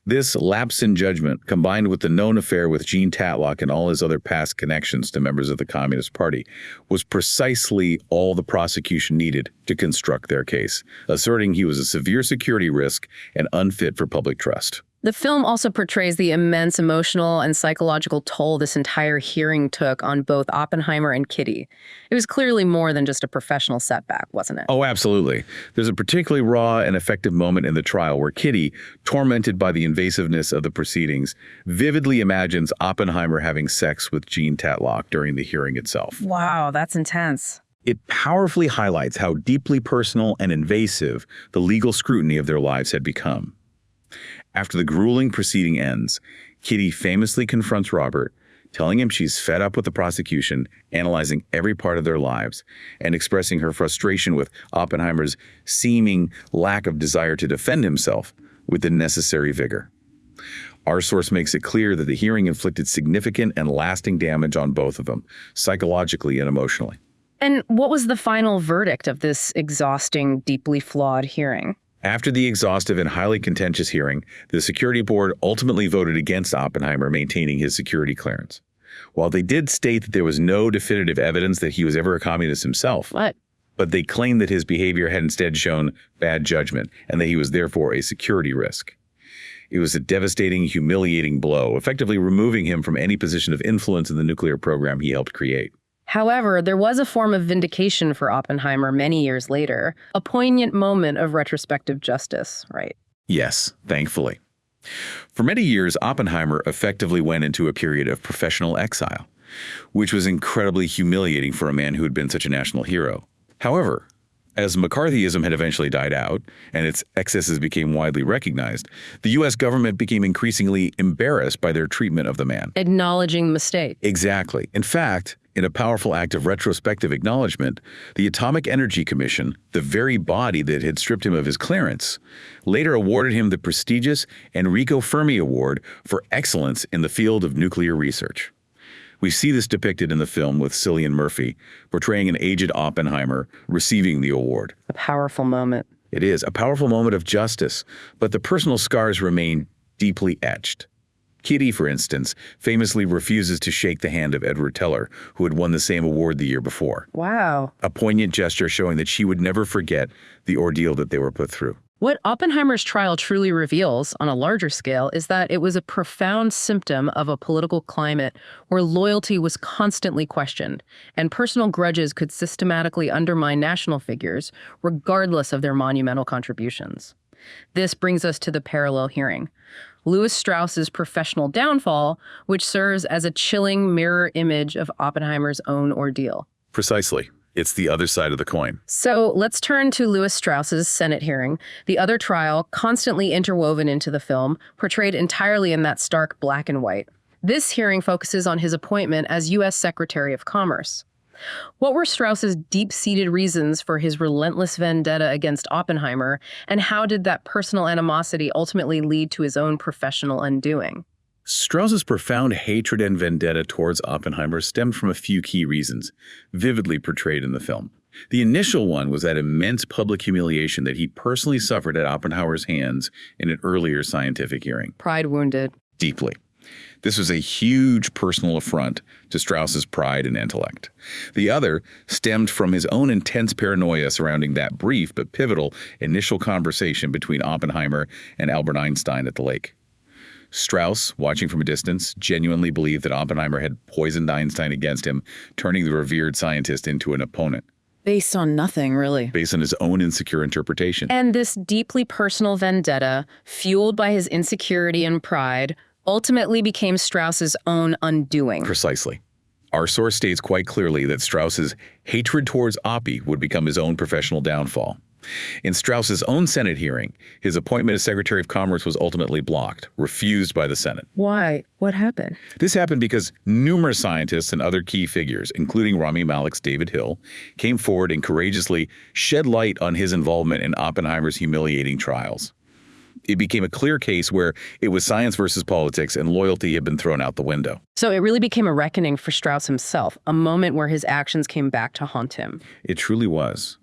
This lapse in judgment, combined with the known affair with Gene Tatlock and all his other past connections to members of the Communist Party, was precisely all the prosecution needed to construct their case, asserting he was a severe security risk and unfit for public trust. The film also portrays the immense emotional and psychological toll this entire hearing took on both Oppenheimer and Kitty. It was clearly more than just a professional setback, wasn't it? Oh, absolutely. There's a particularly raw and effective moment in the trial where Kitty, tormented by the invasiveness of the proceedings, vividly imagines Oppenheimer having sex with Gene Tatlock during the hearing itself. Wow, that's intense. It powerfully highlights how deeply personal and invasive the legal scrutiny of their lives had become. After the grueling proceeding ends, Kitty famously confronts Robert, telling him she's fed up with the prosecution, analyzing every part of their lives, and expressing her frustration with Oppenheimer's seeming lack of desire to defend himself with the necessary vigor. Our source makes it clear that the hearing inflicted significant and lasting damage on both of them, psychologically and emotionally. And what was the final verdict of this exhausting, deeply flawed hearing? After the exhaustive and highly contentious hearing, the security board ultimately voted against Oppenheimer maintaining his security clearance. While they did state that there was no definitive evidence that he was ever a communist himself, but they claimed that his behavior had instead shown bad judgment and that he was therefore a security risk. It was a devastating, humiliating blow, effectively removing him from any position of influence in the nuclear program he helped create. However, there was a form of vindication for Oppenheimer many years later, a poignant moment of retrospective justice, right? Yes, thankfully. For many years, Oppenheimer effectively went into a period of professional exile, which was incredibly humiliating for a man who had been such a national hero. However, as McCarthyism had eventually died out and its excesses became widely recognized, the U.S. government became increasingly embarrassed by their treatment of the man. Acknowledging the mistake. Exactly. In fact, in a powerful act of retrospective acknowledgement, the Atomic Energy Commission, the very body that had stripped him of his clearance, later awarded him the prestigious Enrico Fermi Award for excellence in the field of nuclear research. We see this depicted in the film with Cillian Murphy, portraying an aged Oppenheimer receiving the award. A powerful moment. It is a powerful moment of justice, but the personal scars remain deeply etched. Kitty, for instance, famously refuses to shake the hand of Edward Teller, who had won the same award the year before. Wow. A poignant gesture showing that she would never forget the ordeal that they were put through. What Oppenheimer's trial truly reveals, on a larger scale, is that it was a profound symptom of a political climate where loyalty was constantly questioned, and personal grudges could systematically undermine national figures, regardless of their monumental contributions. This brings us to the parallel hearing. Lewis Strauss's professional downfall, which serves as a chilling mirror image of Oppenheimer's own ordeal. Precisely. It's the other side of the coin. So let's turn to Lewis Strauss's Senate hearing, the other trial constantly interwoven into the film, portrayed entirely in that stark black and white. This hearing focuses on his appointment as U.S. Secretary of Commerce. What were Strauss's deep-seated reasons for his relentless vendetta against Oppenheimer, and how did that personal animosity ultimately lead to his own professional undoing? Strauss's profound hatred and vendetta towards Oppenheimer stemmed from a few key reasons, vividly portrayed in the film. The initial one was that immense public humiliation that he personally suffered at Oppenheimer's hands in an earlier scientific hearing. Pride wounded. Deeply. This was a huge personal affront to Strauss's pride and intellect. The other stemmed from his own intense paranoia surrounding that brief but pivotal initial conversation between Oppenheimer and Albert Einstein at the lake. Strauss, watching from a distance, genuinely believed that Oppenheimer had poisoned Einstein against him, turning the revered scientist into an opponent. Based on nothing, really. Based on his own insecure interpretation. And this deeply personal vendetta, fueled by his insecurity and pride, ultimately became Strauss's own undoing. Precisely. Our source states quite clearly that Strauss's hatred towards Oppie would become his own professional downfall. In Strauss's own Senate hearing, his appointment as Secretary of Commerce was ultimately blocked, refused by the Senate. Why? What happened? This happened because numerous scientists and other key figures, including Rami Malek's David Hill, came forward and courageously shed light on his involvement in Oppenheimer's humiliating trials. It became a clear case where it was science versus politics and loyalty had been thrown out the window. So it really became a reckoning for Strauss himself, a moment where his actions came back to haunt him. It truly was.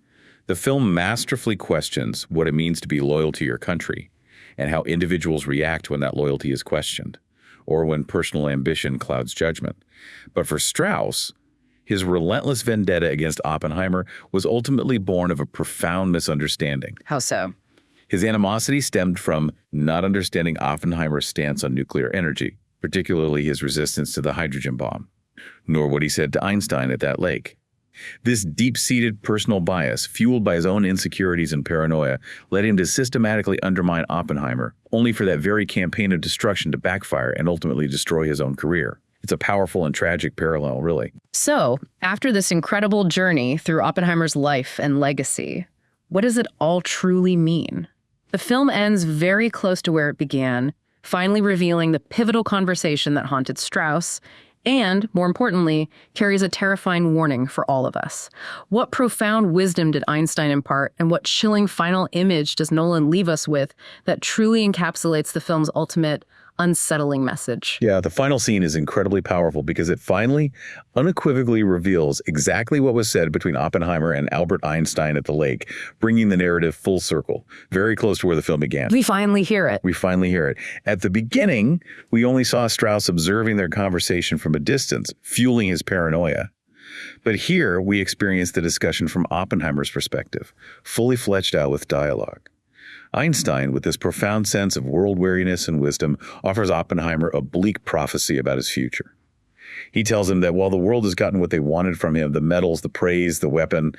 The film masterfully questions what it means to be loyal to your country and how individuals react when that loyalty is questioned or when personal ambition clouds judgment. But for Strauss, his relentless vendetta against Oppenheimer was ultimately born of a profound misunderstanding. How so? His animosity stemmed from not understanding Oppenheimer's stance on nuclear energy, particularly his resistance to the hydrogen bomb, nor what he said to Einstein at that lake. This deep-seated personal bias, fueled by his own insecurities and paranoia, led him to systematically undermine Oppenheimer, only for that very campaign of destruction to backfire and ultimately destroy his own career. It's a powerful and tragic parallel, really. So, after this incredible journey through Oppenheimer's life and legacy, what does it all truly mean? The film ends very close to where it began, finally revealing the pivotal conversation that haunted Strauss, and, more importantly, carries a terrifying warning for all of us. What profound wisdom did Einstein impart, and what chilling final image does Nolan leave us with that truly encapsulates the film's ultimate unsettling message? Yeah, the final scene is incredibly powerful because it finally, unequivocally reveals exactly what was said between Oppenheimer and Albert Einstein at the lake, bringing the narrative full circle, very close to where the film began. We finally hear it. We finally hear it. At the beginning, we only saw Strauss observing their conversation from a distance, fueling his paranoia. But here, we experience the discussion from Oppenheimer's perspective, fully fleshed out with dialogue. Einstein, with this profound sense of world weariness and wisdom, offers Oppenheimer a bleak prophecy about his future. He tells him that while the world has gotten what they wanted from him, the medals, the praise, the weapon,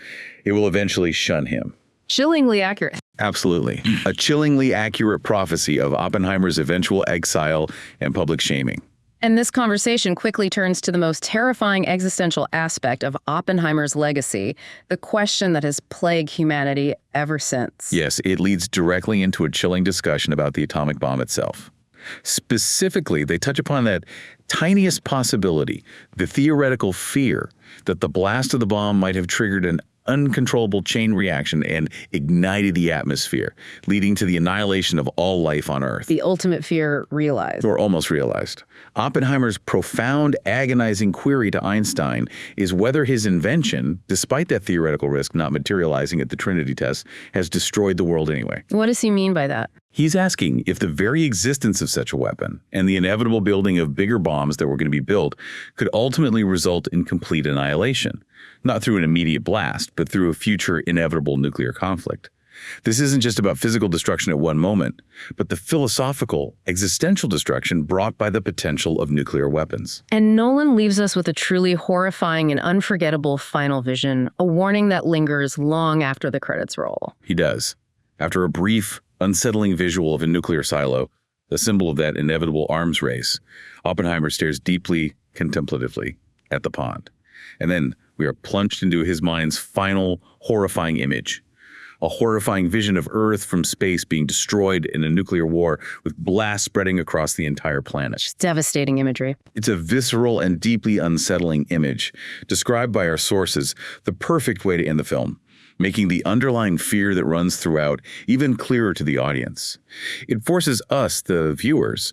it will eventually shun him. Chillingly accurate. Absolutely. A chillingly accurate prophecy of Oppenheimer's eventual exile and public shaming. And this conversation quickly turns to the most terrifying existential aspect of Oppenheimer's legacy, the question that has plagued humanity ever since. Yes, it leads directly into a chilling discussion about the atomic bomb itself. Specifically, they touch upon that tiniest possibility, the theoretical fear that the blast of the bomb might have triggered an uncontrollable chain reaction and ignited the atmosphere, leading to the annihilation of all life on Earth. The ultimate fear realized. Or almost realized. Oppenheimer's profound, agonizing query to Einstein is whether his invention, despite that theoretical risk not materializing at the Trinity test, has destroyed the world anyway. What does he mean by that? He's asking if the very existence of such a weapon and the inevitable building of bigger bombs that were going to be built could ultimately result in complete annihilation, not through an immediate blast, but through a future inevitable nuclear conflict. This isn't just about physical destruction at one moment, but the philosophical, existential destruction brought by the potential of nuclear weapons. And Nolan leaves us with a truly horrifying and unforgettable final vision, a warning that lingers long after the credits roll. He does. After a brief, unsettling visual of a nuclear silo, the symbol of that inevitable arms race, Oppenheimer stares deeply, contemplatively at the pond. And then we are plunged into his mind's final, horrifying image. A horrifying vision of Earth from space being destroyed in a nuclear war with blasts spreading across the entire planet. Just devastating imagery. It's a visceral and deeply unsettling image, described by our sources, the perfect way to end the film, making the underlying fear that runs throughout even clearer to the audience. It forces us, the viewers,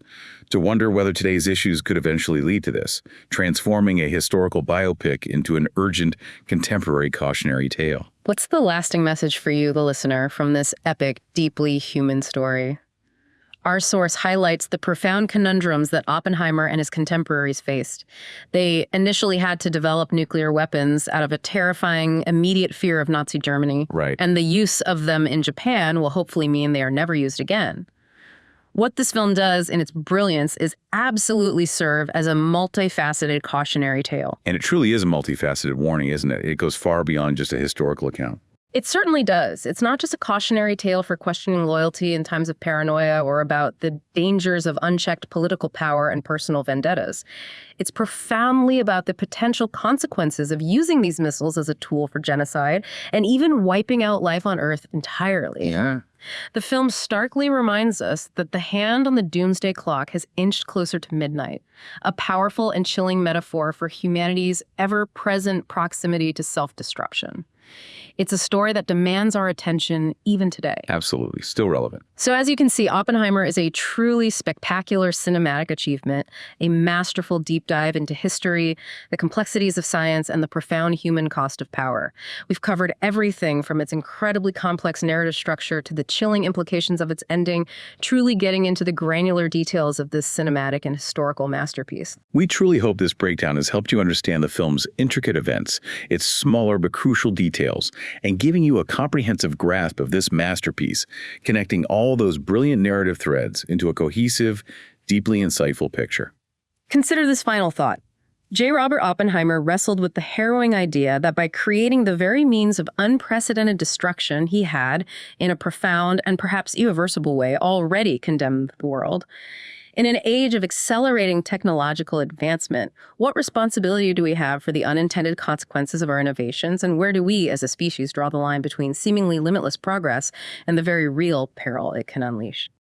to wonder whether today's issues could eventually lead to this, transforming a historical biopic into an urgent, contemporary cautionary tale. What's the lasting message for you, the listener, from this epic, deeply human story? Our source highlights the profound conundrums that Oppenheimer and his contemporaries faced. They initially had to develop nuclear weapons out of a terrifying, immediate fear of Nazi Germany. Right. And the use of them in Japan will hopefully mean they are never used again. What this film does in its brilliance is absolutely serve as a multifaceted cautionary tale. And it truly is a multifaceted warning, isn't it? It goes far beyond just a historical account. It certainly does. It's not just a cautionary tale for questioning loyalty in times of paranoia or about the dangers of unchecked political power and personal vendettas. It's profoundly about the potential consequences of using these missiles as a tool for genocide and even wiping out life on Earth entirely. Yeah. The film starkly reminds us that the hand on the doomsday clock has inched closer to midnight, a powerful and chilling metaphor for humanity's ever-present proximity to self-destruction. It's a story that demands our attention even today. Absolutely. Still relevant. So as you can see, Oppenheimer is a truly spectacular cinematic achievement, a masterful deep dive into history, the complexities of science, and the profound human cost of power. We've covered everything from its incredibly complex narrative structure to the chilling implications of its ending, truly getting into the granular details of this cinematic and historical masterpiece. We truly hope this breakdown has helped you understand the film's intricate events, its smaller but crucial details, and giving you a comprehensive grasp of this masterpiece, connecting all those brilliant narrative threads into a cohesive, deeply insightful picture. Consider this final thought. J. Robert Oppenheimer wrestled with the harrowing idea that by creating the very means of unprecedented destruction he had, in a profound and perhaps irreversible way, already condemned the world. In an age of accelerating technological advancement, what responsibility do we have for the unintended consequences of our innovations, and where do we, as a species, draw the line between seemingly limitless progress and the very real peril it can unleash?